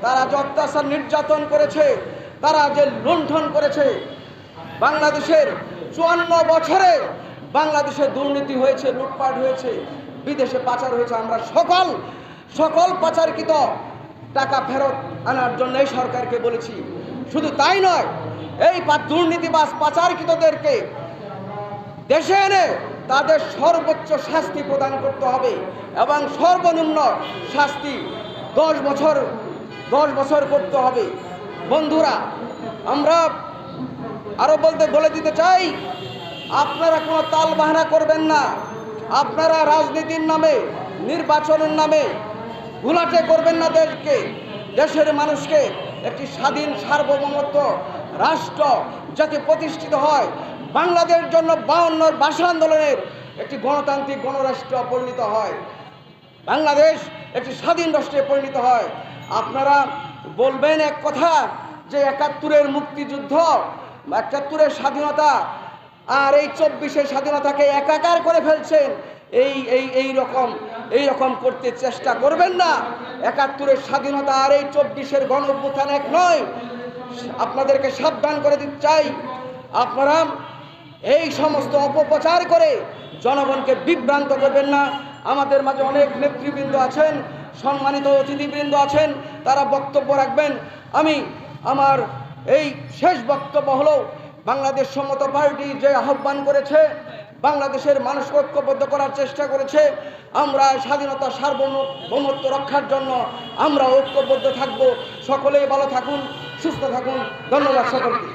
তারা যে অত্যাচার নির্যাতন করেছে, তারা যে লুণ্ঠন করেছে, বাংলাদেশের 54 বছরে বাংলাদেশে দুর্নীতি হয়েছে, লুটপাট হয়েছে, বিদেশে পাচার হয়েছে। আমরা সকল পাচারকৃত টাকা ফেরত আনার জন্য এই সরকারকে বলেছি। শুধু তাই নয়, এই দুর্নীতিবাজ পাচারকৃতদেরকে দেশে এনে তাদের সর্বোচ্চ শাস্তি প্রদান করতে হবে এবং সর্বনিম্ন শাস্তি 10 বছর করতে হবে। বন্ধুরা, আমরা আরো বলে দিতে চাই, আপনারা কোনো তালবাহানা করবেন না। আপনারা রাজনীতির নামে, নির্বাচনের নামে ঘোলাটে করবেন না দেশের মানুষকে। একটি স্বাধীন সার্বভৌমত্ব রাষ্ট্র যাতে প্রতিষ্ঠিত হয়, বাংলাদেশের জন্য 52 ভাষা আন্দোলনের একটি গণতান্ত্রিক গণরাষ্ট্র পরিণত হয়, বাংলাদেশ একটি স্বাধীন রাষ্ট্রে পরিণত হয়। আপনারা বলবেন এক কথা যে 71-এর মুক্তিযুদ্ধ, 71-এর স্বাধীনতা আর এই 24-এর স্বাধীনতাকে একাকার করে ফেলছেন। এই রকম করতে চেষ্টা করবেন না। 71-এর স্বাধীনতা আর এই 24-এর গণ অভ্যুত্থান এক নয়। আপনাদেরকে সাবধান করে দিতে চাই, আপনারা এই সমস্ত অপপ্রচার করে জনগণকে বিভ্রান্ত করবেন না। আমাদের মাঝে অনেক নেতৃবৃন্দ আছেন, সম্মানিত অতিথিবৃন্দ আছেন, তারা বক্তব্য রাখবেন। আমি আমার এই শেষ বক্তব্য হলো, বাংলাদেশ সমতা পার্টি যে আহ্বান করেছে, বাংলাদেশের মানুষকে ঐক্যবদ্ধ করার চেষ্টা করেছে, আমরা স্বাধীনতা সার্বভৌমত্ব রক্ষার জন্য আমরা ঐক্যবদ্ধ থাকব। সকলেই ভালো থাকুন, সুস্থ থাকুন। ধন্যবাদ সকলকে।